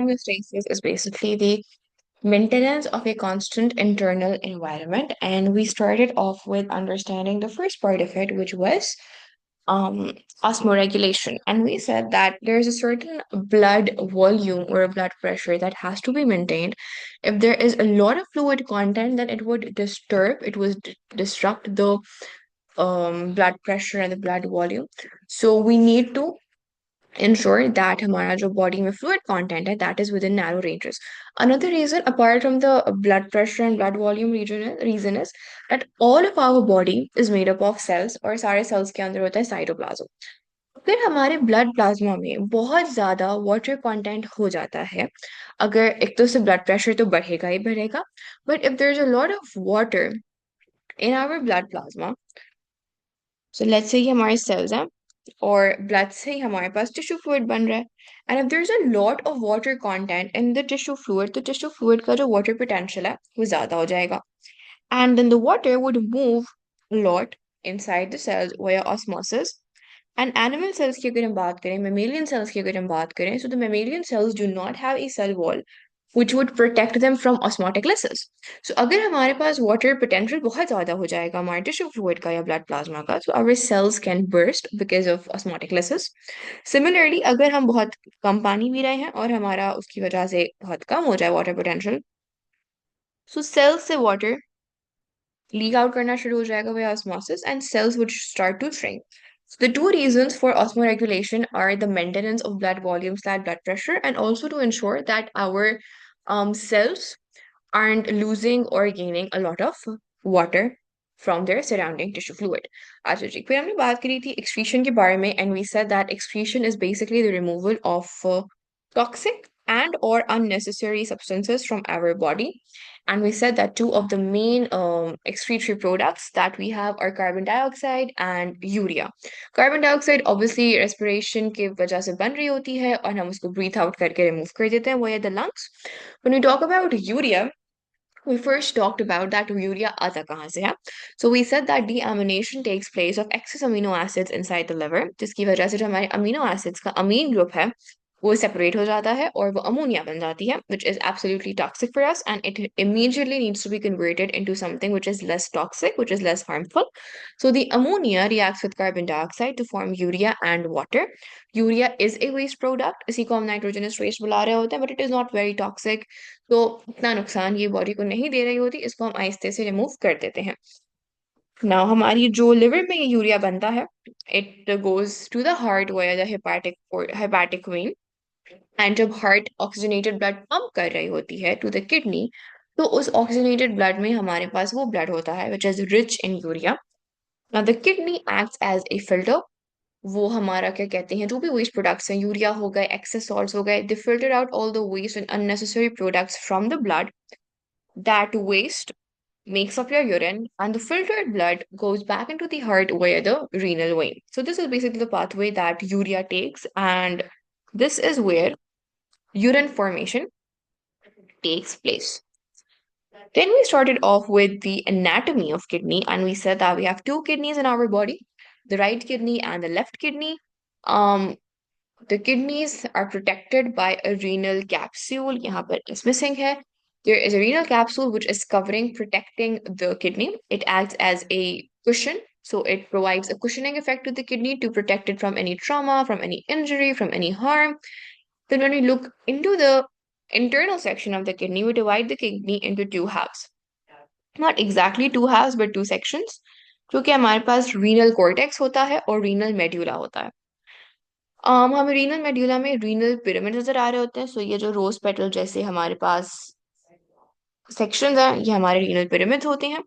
Homeostasis is basically the maintenance of a constant internal environment. And we started off with understanding the first part of it, which was um, osmoregulation. And we said that there's a certain blood volume or blood pressure that has to be maintained. If there is a lot of fluid content, then it would disrupt the blood pressure and the blood volume. So we need to ensure that हमारा जो body में fluid content है that is within narrow ranges. Another reason apart from the blood pressure and blood volume reason is that all of our body is made up of cells और सारे cells के अंदर होता है cytoplasm. फिर हमारे blood plasma में बहुत ज्यादा वाटर कंटेंट हो जाता है. अगर एक तो से ब्लड प्रेशर तो बढ़ेगा ही बढ़ेगा, but if there is a lot of water in our blood plasma, so let's say ये हमारे सेल्स हैं और ब्लड से ही हमारे पास टिश्यू फ्लूइड बन रहा है. And if there is a lot of water content in the tissue fluid, तो टिश्यू फ्लूइड का जो वाटर पोटेंशियल है वो ज्यादा हो जाएगा. And then the water would move lot inside the cells via osmosis. And animal cells की अगर हम बात करें, मेमेलियन सेल्स की अगर हम बात करें, so the mammalian cells do not have a cell wall which would protect them from osmotic lysis. So अगर हमारे पास water potential बहुत ज़्यादा हो जाएगा हमारे टिश्यू फ्लूइड का या ब्लड प्लाज्मा का, so our cells can burst because of osmotic lysis. Similarly, अगर हम बहुत कम पानी पी रहे हैं और हमारा उसकी वजह से बहुत कम हो जाए water potential, so cells से water leak out करना शुरू हो जाएगा via osmosis and cells would start to shrink. So the two reasons for osmoregulation are the maintenance of blood volume / blood pressure and also to ensure that our cells aren't losing or gaining a lot of water from their surrounding tissue fluid. अच्छा जी, फिर हमने बात करी थी excretion के बारे में and we said that excretion is basically the removal of toxic and or unnecessary substances from our body. And we said that two of the main excretory products that we have are carbon dioxide and urea. Carbon dioxide obviously respiration की वजह से बन रही होती है और हम उसको breathe out करके remove कर देते हैं via the lungs. When we talk about urea, we first talked about that urea आता कहाँ से है. So we said that deamination takes place of excess amino acids inside the liver, जिसकी वजह से जो हमारे amino acids का amine group है वो separate हो जाता है और वो ammonia बन जाती है, which is absolutely toxic for us and it immediately needs to be converted into something which is less toxic, which is less harmful. So the ammonia reacts with carbon dioxide to form urea and water. Urea is a waste product, इसी को हम nitrogenous waste बुला रहे होते हैं, but it is not very toxic. तो इतना नुकसान ये बॉडी को नहीं दे रही होती, इसको हम आहिस्ते से रिमूव कर देते हैं. नाउ हमारी जो लिवर में ये यूरिया बनता है, it goes to the heart via the hepatic vein. And जब हार्ट ऑक्सीजनेटेड ब्लड पंप कर रही होती है टू द किडनी, तो उस ऑक्सीजनेटेड ब्लड में हमारे पास वो ब्लड होता है which is rich in urea. Now the kidney acts as a filter. वो हमारा क्या कहते हैं, जो भी वेस्ट प्रोडक्ट्स हैं, यूरिया हो गए, एक्सेस सॉल्ट्स हो गए, they filter out all the waste and unnecessary products from the blood. That waste makes up your urine, and the filtered blood goes back into the heart via the renal vein. So, this is basically the pathway that urea takes, and this is where urine formation takes place. Then we started off with the anatomy of kidney, and we said that we have two kidneys in our body, the right kidney and the left kidney. Um, the kidneys are protected by a renal capsule. यहाँ पर is missing है. There is a renal capsule which is covering, protecting the kidney. It acts as a cushion. So it provides a cushioning effect to the kidney to protect it from any trauma, from any injury, from any harm. Then when we look into the internal section of the kidney, we divide the kidney into two halves. Not exactly two halves, but two sections. क्योंकि हमारे पास renal cortex होता है और renal medulla होता है. हमें renal medulla में renal pyramid नजर आ रहे होते हैं. सो ये जो रोज पेटल जैसे हमारे पास सेक्शंस हैं, ये हमारे रीनल पिरामिड होते हैं.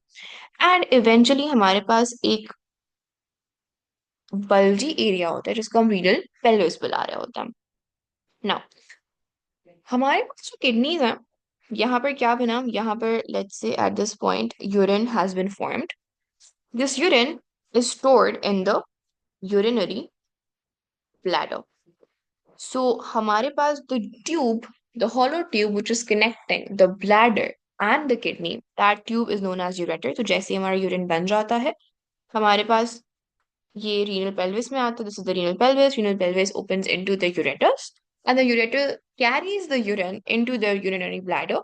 एंड इवेंचुअली हमारे पास एक बल्जी एरिया होता है जिसको हम रीनल पेल्विस बुला रहे होते हैं. नाउ हमारे पास जो किडनीज हैं, यहाँ पर क्या बना, यहाँ पर let's say at this point urine has been formed. This urine is stored in the urinary bladder. So हमारे पास the tube, the hollow tube which is connecting the bladder and the kidney, that tube is known as ureter. तो जैसे हमारा urine बन जाता है, हमारे पास ये renal pelvis में आता है. This is the renal pelvis. Renal pelvis opens into the ureters. and the ureter carries the urine into the urinary bladder.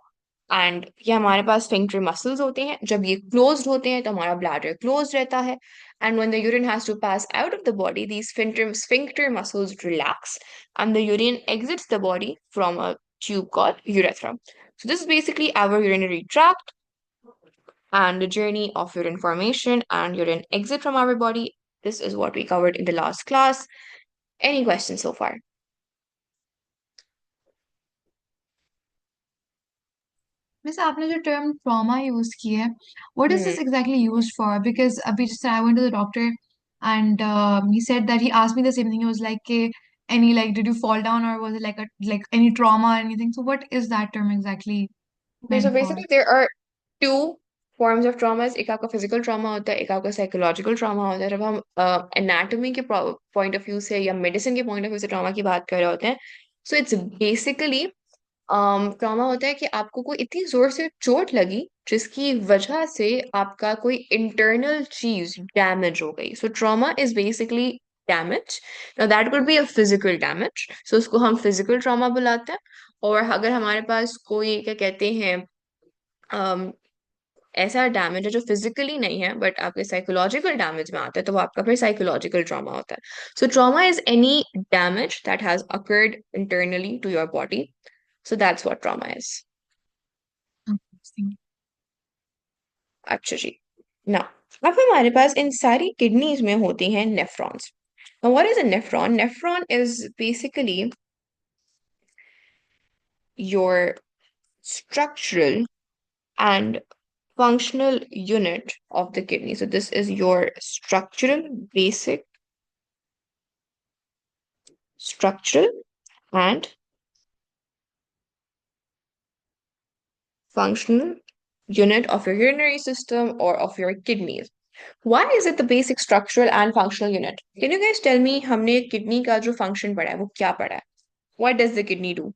And ये हमारे पास स्फिंक्टर मसल्स होते हैं, जब ये क्लोज्ड होते हैं तो हमारा ब्लैडर क्लोज रहता है, and when the urine has to pass out of the body these sphincter muscles relax and the urine exits the body from a tube called urethra. So this is basically our urinary tract and the journey of urine formation and urine exit from our body. This is what we covered in the last class. Any questions so far? वैसे आपने जो term trauma use की है, what is Hmm. This exactly used for? Because अभी जैसे I went to the doctor and he said that he asked me the same thing. He was like, any, like, did you fall down, or was it like a, like any trauma or anything? So what is that term exactly Okay, so meant for? basically there are two forms of traumas. एक आपका physical trauma होता है, एक आपका psychological trauma होता है. जब हम anatomy के point of view से या medicine के point of view से trauma की बात कर रहे होते हैं, so it's basically ट्रॉमा होता है कि आपको कोई इतनी जोर से चोट लगी जिसकी वजह से आपका कोई इंटरनल चीज डैमेज हो गई. So trauma is basically damage. Now that could be a physical damage, so उसको हम फिजिकल ट्रॉमा बुलाते हैं. और अगर हमारे पास कोई क्या कहते हैं अम, ऐसा डैमेज है जो फिजिकली नहीं है बट आपके साइकोलॉजिकल डैमेज में आता है, तो वो आपका फिर साइकोलॉजिकल ट्रॉमा होता है. So trauma is any damage that has occurred internally to your body. So that's what trauma is. Interesting. अच्छा जी. ना, अब हमारे पास इन सारी किडनीज में होती हैं nephrons. Now what is a nephron? Nephron is basically your structural and functional unit of the kidney. So this is your basic structural and functional unit of your urinary system or of your kidneys. Why is it the basic structural and functional unit? Can you guys tell me हमने kidney का जो function पढ़ा है वो क्या पढ़ा है? What does the kidney do?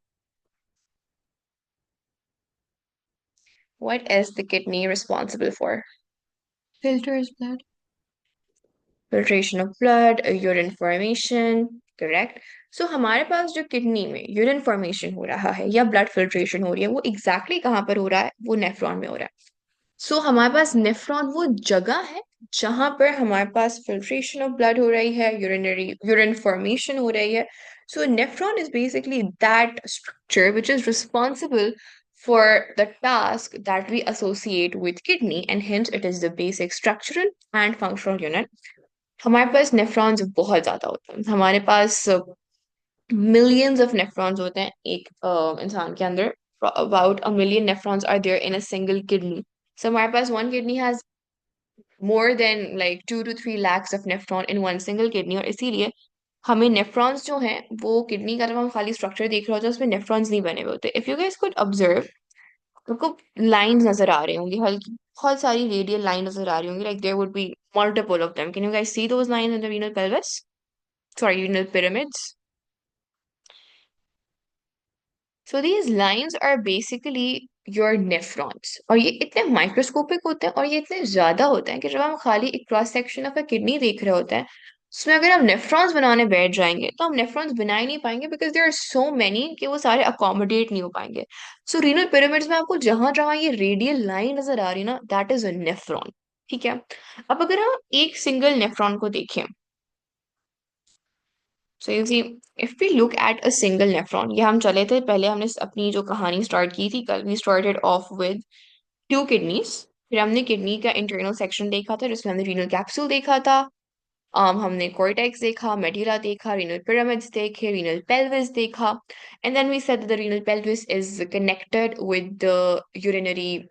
What is the kidney responsible for? Filters blood. Filtration of blood, urine formation, correct? So हमारे पास जो किडनी में यूरिन फॉर्मेशन हो रहा है या ब्लड फिल्ट्रेशन हो रही है वो एग्जैक्टली कहाँ पर हो रहा है? वो नेफ्रॉन में हो रहा है. सो हमारे पास नेफ्रॉन वो जगह है जहां पर हमारे पास फिल्ट्रेशन ऑफ ब्लड हो रही है, यूरिन फॉर्मेशन हो रही है. So nephron is basically that structure which is responsible for the task that we associate with kidney, and hence it is the basic structural and functional unit. हमारे पास nephrons बहुत ज्यादा होते हैं. हमारे पास मिलियंस ऑफ नेफ्रॉन्स होते हैं एक इंसान के अंदर. About a million nephrons are there in a single kidney. So हमारे पास one kidney has more than like 2 to 3 lakhs of nephron in one single kidney, और इसीलिए हमें नेफ्रॉन्स जो हैं वो किडनी का जब हम खाली स्ट्रक्चर देख रहे होते हैं उसमें नेफ्रॉन्स नहीं बने हुए होते. If you guys could observe, आपको लाइंस नजर आ रही होंगी, हल्की बहुत सारी रेडियल लाइन नजर आ रही होंगी, like there would be multiple of them. Can you guys see those lines in the renal pelvis? Sorry, renal pyramids. So these lines are basically your nephrons. और ये इतने माइक्रोस्कोपिक होते हैं और ये इतने ज्यादा होते हैं कि जब हम खाली एक cross section of a kidney देख रहे होते हैं उसमें अगर हम नेफ्रॉन्स बनाने बैठ जाएंगे तो हम नेफ्रॉन्स बना ही नहीं पाएंगे, because there are so many कि वो सारे अकोमोडेट नहीं हो पाएंगे. सो रीनल पिरामिड्स में आपको जहां जहां ये रेडियल लाइन नजर आ रही है ना, दैट इज अ नेफ्रॉन. ठीक है. अब अगर हम एक सिंगल नेफ्रॉन को देखें, so you see, if we look at a single nephron, ये हम चले थे पहले, हमने अपनी जो कहानी स्टार्ट की थी कल, we started off with two kidneys. फिर हमने किडनी का इंटरनल सेक्शन देखा था जिसमें हमने रीनल कैप्सूल देखा था. हमने कॉर्टेक्स देखा, मेडुला देखा, रीनल पिरामिड्स देखे, रीनल पेल्विस देखा. And then we said the renal pelvis is connected with the urinary,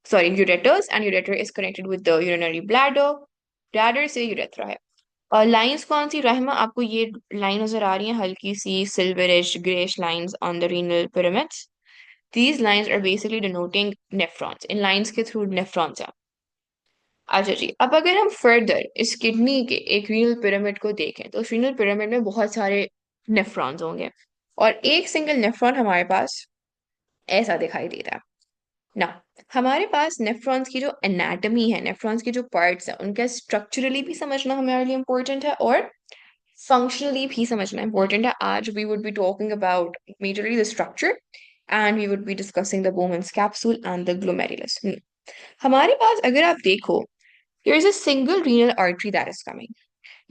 sorry, ureters, and ureter is connected with the urinary bladder. Bladder से urethra है. और लाइंस कौन सी रहमा, आपको ये लाइन नजर आ रही है हल्की सी silverish greyish lines on the renal pyramids. These lines are basically denoting nephrons. इन लाइंस के थ्रू nephrons है. अच्छा जी, अब अगर हम फर्दर इस किडनी के एक रीनल पिरामिड को देखें तो उस रीनल पिरामिड में बहुत सारे नेफ्रॉन्स होंगे और एक सिंगल नेफ्रॉन हमारे पास ऐसा दिखाई देता है ना. हमारे पास नेफ्रॉन्स की जो एनाटमी है, नेफ्रॉन्स की जो पार्ट्स हैं, उनका स्ट्रक्चरली भी समझना हमारे लिए इम्पोर्टेंट है और फंक्शनली भी समझना इंपॉर्टेंट है। आज we would be talking about majorly the structure and we would be discussing the Bowman's capsule and the glomerulus. हमारे पास अगर आप देखो, there is a single renal artery that is coming.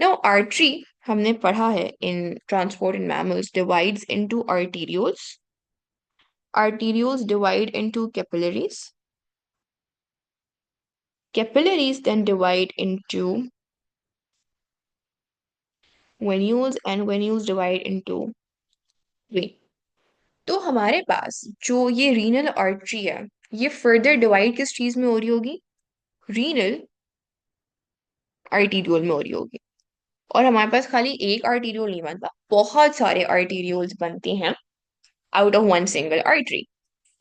Now, artery हमने पढ़ा है in transport in mammals divides into arterioles. Arterioles divide into capillaries. Capillaries then divide into venules and venules divide into vein. तो हमारे पास जो ये renal artery है, ये further divide किस चीज में हो रही होगी? रीनल आर्टीरियोल में हो रही होगी। और हमारे पास खाली एक आर्टीरियोल नहीं बनता, बहुत सारे आर्टीरियोल्स बनते हैं out of one single artery,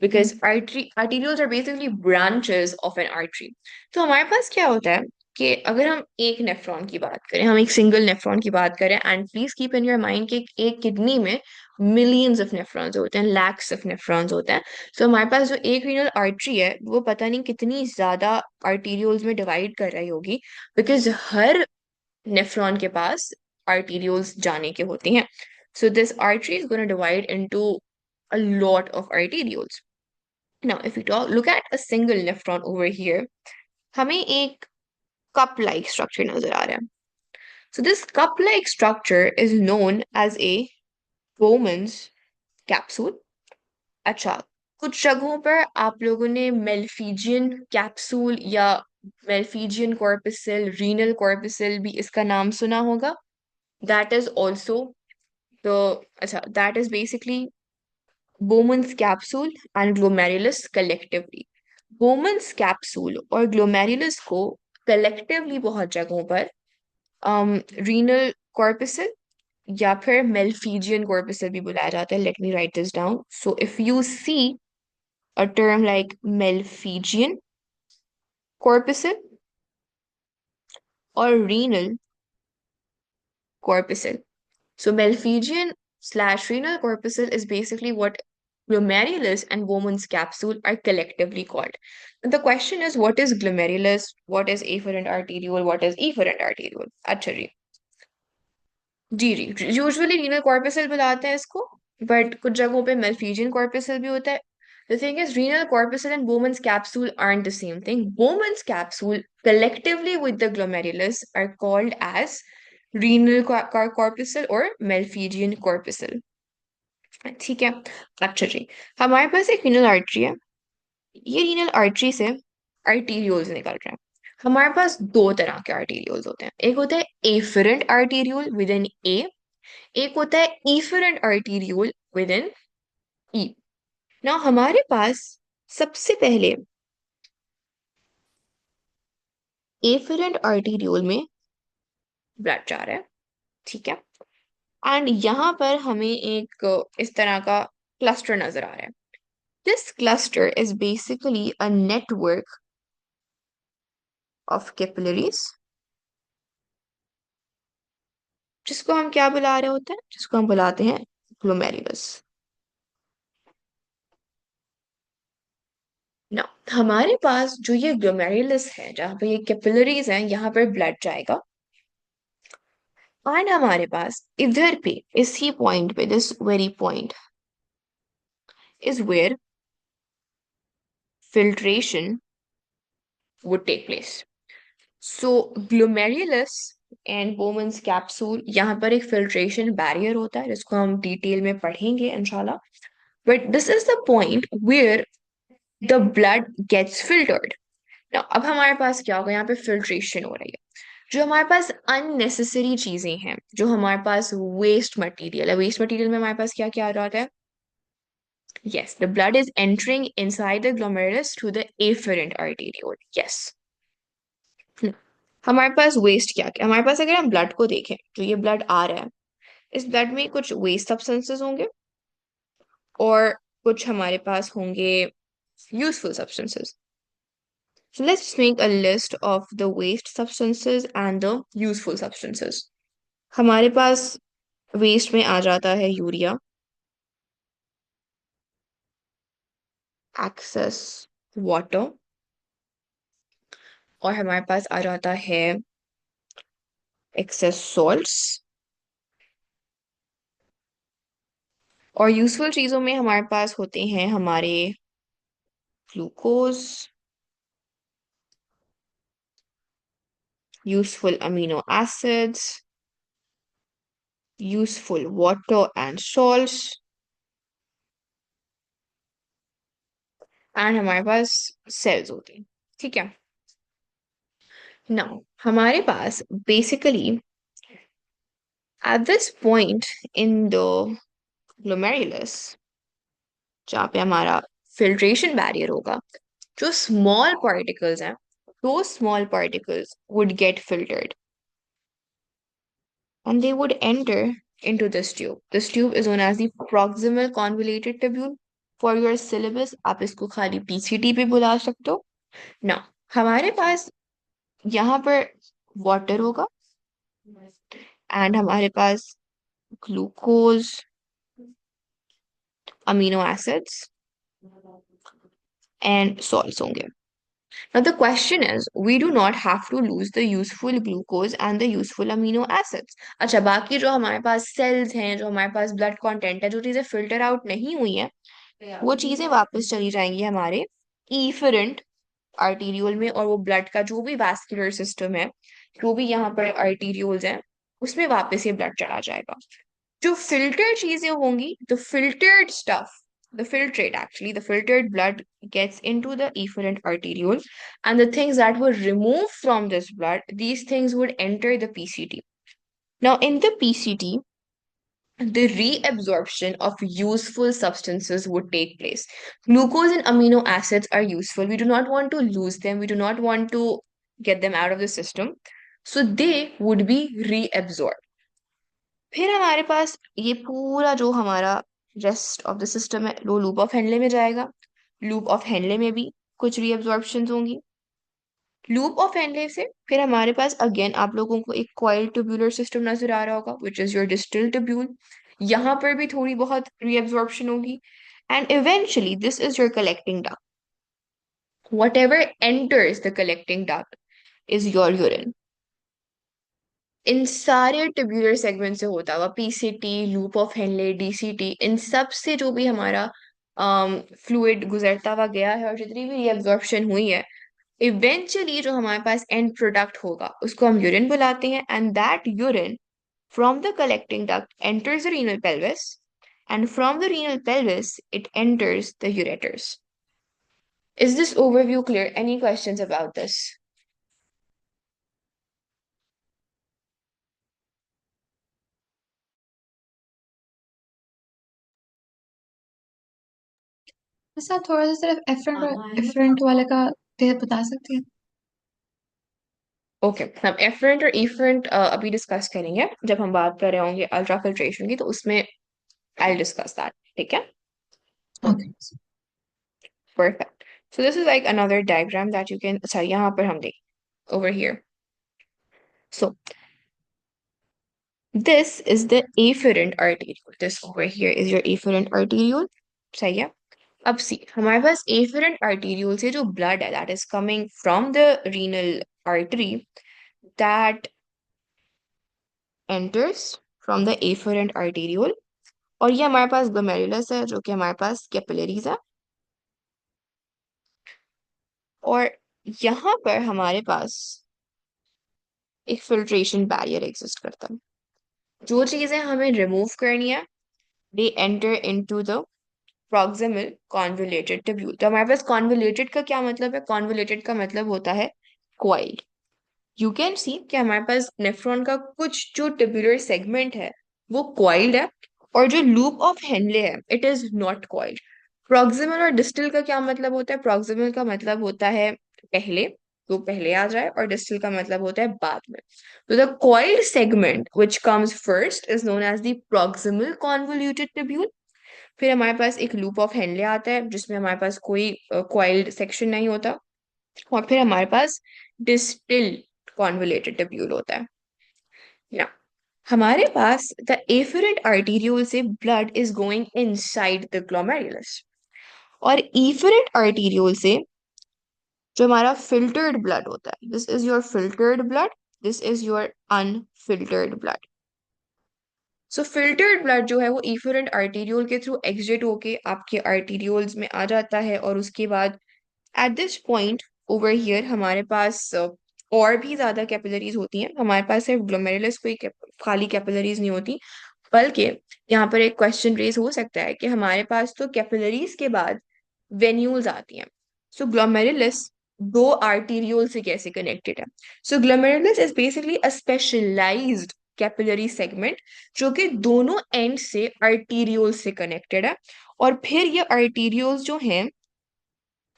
because arterioles are basically branches of an artery. तो हमारे पास क्या होता है कि अगर हम एक नेफ्रॉन की बात करें, हम एक सिंगल नेफ्रॉन की बात करें, and please keep in your mind कि एक किडनी में मिलियंस ऑफ नेफ्रॉन्स होते हैं, लैक्स ऑफ नेफ्रॉन्स होते हैं। तो हमारे पास जो एक रीनल आर्टरी है वो पता नहीं कितनी ज्यादा आर्टीरियोल्स में डिवाइड कर रही होगी, बिकॉज हर नेफ्रॉन के पास आर्टीरियोल्स जाने के होते हैं। So this artery is going to divide into a lot of arterioles. Now, if we look at a single nephron over here, हमें एक cup-like structure नजर आ रहा है. So this cup-like structure is known as a Bowman's capsule. अच्छा, कुछ जगहों पर आप लोगों ने मेल्फिजियन कैप्सूल या मेल्फिजियन कॉर्पसल, रीनल कॉर्पसल भी इसका नाम सुना होगा. That is also the, अच्छा, that is basically Bowman's capsule and glomerulus collectively. Bowman's capsule और glomerulus को collectively बहुत जगहों पर renal corpuscle या फिर Malpighian corpuscle भी बुलाया जाता है. Let me write this down. So if you see a term like Malpighian corpuscle or renal corpuscle, so Malpighian/renal corpuscle is basically what glomerulus and Bowman's capsule are collectively called. And the question is, what is glomerulus? What is afferent arteriole? What is efferent arteriole? अच्छा जी usually renal corpuscle बुलाते हैं इसको, but कुछ जगहों पे मेल्फिजियन corpuscle भी होता है. The thing is, renal corpuscle and Bowman's capsule aren't the same thing. Bowman's capsule collectively with the glomerulus are called as renal corpuscle or Malpighian corpuscle. ठीक है. अच्छा जी, हमारे पास एक रीनल आर्टरी है. ये रीनल आर्टरी से आर्टीरियोल्स निकल रहे हैं. हमारे पास दो तरह के आर्टीरियोल्स होते हैं. एक होता है एफरेंट आर्टीरियोल विद इन ए, एक होता है इफरेंट आर्टीरियोल विद इन ई. ना हमारे पास सबसे पहले एफरेंट आर्टीरियोल में ब्लड जा रहा है. ठीक है. एंड यहाँ पर हमें एक इस तरह का क्लस्टर नजर आ रहा है. This cluster is basically a network of capillaries, जिसको हम क्या बुला रहे होते हैं, जिसको हम बुलाते हैं ग्लोमेरुलस. ना हमारे पास जो ये ग्लोमेरुलस है, जहाँ पे ये कैपिलरीज हैं, यहाँ पर ब्लड जाएगा. एंड हमारे पास इधर पे इसी पॉइंट पे, this very point is where filtration would take place. So glomerulus and Bowman's capsule, यहाँ पर एक filtration barrier होता है जिसको हम डिटेल में पढ़ेंगे इंशाल्लाह. But this is the point where the blood gets filtered. Now अब हमारे पास क्या होगा, यहाँ पे filtration हो रही है. जो हमारे पास unnecessary चीजें हैं, जो हमारे पास waste material है, waste material में हमारे पास क्या क्या आ जाता है? Yes, the blood is entering inside the glomerulus through the afferent arteriole. Yes. हमारे पास वेस्ट क्या क्या, हमारे पास अगर हम ब्लड को देखें, तो ये ब्लड आ रहा है, इस ब्लड में कुछ वेस्ट सब्सटेंसेस होंगे और कुछ हमारे पास होंगे useful substances. So let's make a list of the waste substances and the useful substances. हमारे पास वेस्ट में आ जाता है यूरिया, एक्सेस वाटर, और हमारे पास आ जाता है एक्सेस सॉल्ट्स, और यूजफुल चीजों में हमारे पास होते हैं हमारे glucose, useful amino acids, useful water and salts, and हमारे पास सेल्स होते हैं। ठीक है। नाउ हमारे पास basically at this point in the glomerulus, जहाँ पे हमारा फिल्ट्रेशन बैरियर होगा, जो स्मॉल पार्टिकल्स हैं, those small particles would get filtered and they would enter into this tube. This tube is known as the proximal convoluted tubule. For your syllabus, आप इसको खाली PCT भी बुला सकते हो। Now, हमारे पास यहाँ पर वाटर होगा एंड हमारे पास glucose, amino acids and salts होंगे। Now, the question is, we do not have to lose the useful glucose and the useful amino acids. अच्छा, बाकी जो हमारे पास सेल्स हैं, जो हमारे पास ब्लड कंटेंट है, जो चीजें फिल्टर आउट नहीं हुई हैं, वो चीजें वापस चली जाएंगी हमारे इफरेंट आर्टीरियोल में, और वो ब्लड का जो भी वैस्कुलर सिस्टम है, जो भी यहाँ पर आर्टीरियोल्स हैं, उसमें वापस ये ब्लड चला जाएगा। जो फिल्टर्ड चीजें होंगी, the filtered stuff, the filtrate actually, the filtered blood gets into the efferent arteriole, and the things that were removed from this blood, these things would enter the PCT. Now, in the PCT, the reabsorption of useful substances would take place. Glucose and amino acids are useful. We do not want to lose them. We do not want to get them out of the system. So they would be reabsorbed. फिर हमारे पास ये पूरा जो हमारा rest of the system है, वो loop of Henley में जाएगा। लूप ऑफ हेनले में भी कुछ रीअब्जॉर्प्शंस होंगी। लूप ऑफ हेनले से फिर हमारे पास अगेन आप लोगों को एक कॉइल ट्यूबुलर सिस्टम नजर आ रहा होगा, which is your distal tubule. यहाँ पर भी थोड़ी बहुत रीअब्जॉर्प्शन होगी and eventually this is your collecting duct. Whatever enters the collecting duct is your urine। इन सारे ट्यूब्यूलर सेगमेंट से होता हुआ PCT, loop of Henle, DCT, इन सब से जो भी हमारा फ्लूइड गुजरता हुआ गया है और जितनी भी रिएब्जॉर्प्शन हुई है, इवेंचुअली जो हमारे पास एंड प्रोडक्ट होगा उसको हम यूरिन बुलाते हैं, and that urine from the collecting duct enters the renal pelvis, and from the renal pelvis it enters the ureters. Is this overview clear? Any questions about this? ऐसा थोड़ा सा सिर्फ efferent और एफरेंट वाले का बता सकते हैं? ओके, हम एफरेंट और इफरेंट अभी डिस्कस करेंगे जब हम बात कर रहे होंगे अल्ट्रा फिल्ट्रेशन की, तो उसमें आई डिस्कस दैट। ठीक है, okay. Perfect. So this is like another diagram that you can, अच्छा यहाँ पर हम देख over here. So this is the afferent arteriole, this over here is your efferent arteriole. सही है। अब सी, हमारे पास एफरेंट आर्टेरियोल से जो ब्लड है that is coming from the renal artery, that enters from the afferent arteriole, और ये हमारे पास ग्लोमेरुलस है जो कि हमारे पास कैपिलरीज है, और यहाँ पर हमारे पास एक फिल्ट्रेशन बैरियर एग्जिस्ट करता है। जो चीजें हमें रिमूव करनी है, they enter into the proximal convoluted tubule। तो हमारे पास convoluted का क्या मतलब है? convoluted का मतलब होता है coiled। यू कैन सी कि हमारे पास नेफ्रॉन का कुछ जो ट्यूबुलर सेगमेंट है वो कॉइल्ड है, और जो लूप ऑफ हेनले है it is not coiled. Proximal और डिस्टल का क्या मतलब होता है? प्रॉक्सिमल का मतलब होता है पहले, तो पहले आ जाए, और डिस्टल का मतलब होता है बाद में। तो the coiled segment which comes first is known as the proximal convoluted tubule. फिर हमारे पास एक लूप ऑफ हेनले आता है जिसमें हमारे पास कोई कॉइल्ड सेक्शन नहीं होता, और फिर हमारे पास डिस्टिल कॉन्वोल्यूटेड ट्यूब्यूल होता है ना। हमारे पास द एफरेंट आर्टीरियोल से blood is going inside the glomerulus, और इफरेंट आर्टीरियोल से जो हमारा फिल्टर्ड ब्लड होता है, this is your filtered blood, this is your unfiltered blood. So filtered blood जो है वो इफरेंट आर्टीरियोल के थ्रू एग्जिट होके आपके आर्टीरियोल्स में आ जाता है, और उसके बाद eight this point over here हमारे पास और भी ज्यादा कैपिलरीज होती हैं। हमारे पास सिर्फ ग्लोमेरुलस कोई खाली कैपिलरीज नहीं होती, बल्कि यहाँ पर एक क्वेश्चन रेज हो सकता है कि हमारे पास तो कैपिलरीज के बाद वेन्यूल्स आती हैं। सो ग्लोमेरुलस दो आर्टीरियोल से कैसे कनेक्टेड है? So glomerulus is basically a specialized capillary segment जो कि दोनों एंड से आर्टीरियोल से कनेक्टेड है, और फिर ये आर्टीरियोल्स जो हैं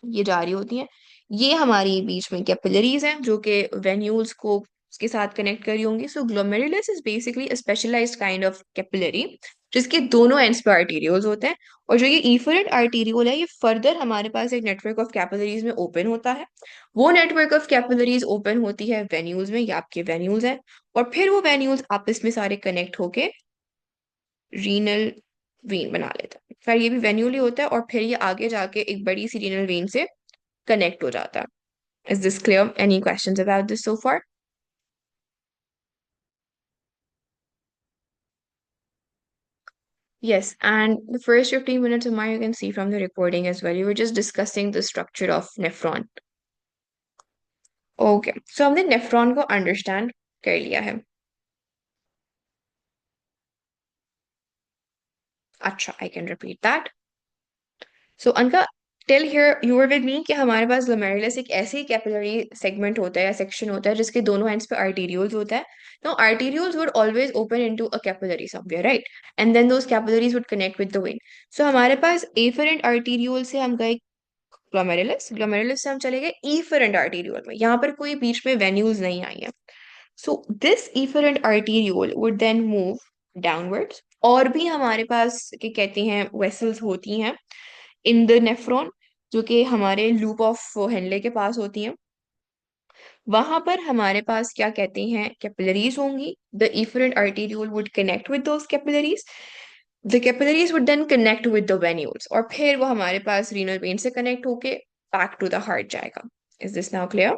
ये जारी होती हैं। ये हमारी बीच में कैपिलरीज हैं जो कि वेन्यूल्स को उसके साथ कनेक्ट करी होंगी। So glomerulus is basically a specialized kind of capillary जिसके दोनों एंड्स पे आर्टीरियोल्स होते हैं। और जो ये इफरेंट आर्टीरियोल है ये फर्दर हमारे पास एक नेटवर्क ऑफ कैपिलरीज में ओपन होता है। वो नेटवर्क ऑफ कैपिलरीज ओपन होती है वेन्यूल्स में, या आपके वेन्यूल्स हैं, और फिर वो वेन्यूल्स आपस में सारे कनेक्ट होके रीनल वेन बना लेता है। फिर ये भी वेन्यूल ही होता है, और फिर ये आगे जाके एक बड़ी सी रीनल वेन से connect हो जाता है। Is this clear? Any questions about this so far? Yes, and the first 15 minutes of mine you can see from the recording as well. You were just discussing the structure of nephron. Okay, so हमने nephron को understand कर लिया है। अच्छा, I can repeat that. So Anka, till here you were with me कि हमारे पास glomerulus एक ऐसी कैपिलरी सेगमेंट होता है या सेक्शन होता है जिसके दोनों एंड्स पे आर्टीरियोल्स होता है। तो arterioles would always open into a capillary somewhere, right? And then those capillaries would connect with the vein. So हमारे पास एफरेंट आर्टीरियोल से हम गए ग्लोमेरुलस, ग्लोमेरुलस से हम चले गए इफरेंट आर्टीरियोल में। यहाँ पर कोई बीच में वेन्यूज नहीं आई है। So this efferent arteriole would then move downwards, और भी हमारे पास क्या कहते हैं वेसल्स होती हैं इन द नेफ्रॉन, जो कि हमारे लूप ऑफ हेनले के पास होती हैं। वहां पर हमारे पास क्या कहते हैं कैपिलरीज होंगी। The efferent arteriole would connect with those capillaries, the capillaries would then connect with the venules, और फिर वो हमारे पास रीनल वेन से कनेक्ट होके बैक टू द हार्ट जाएगा। Is this now clear?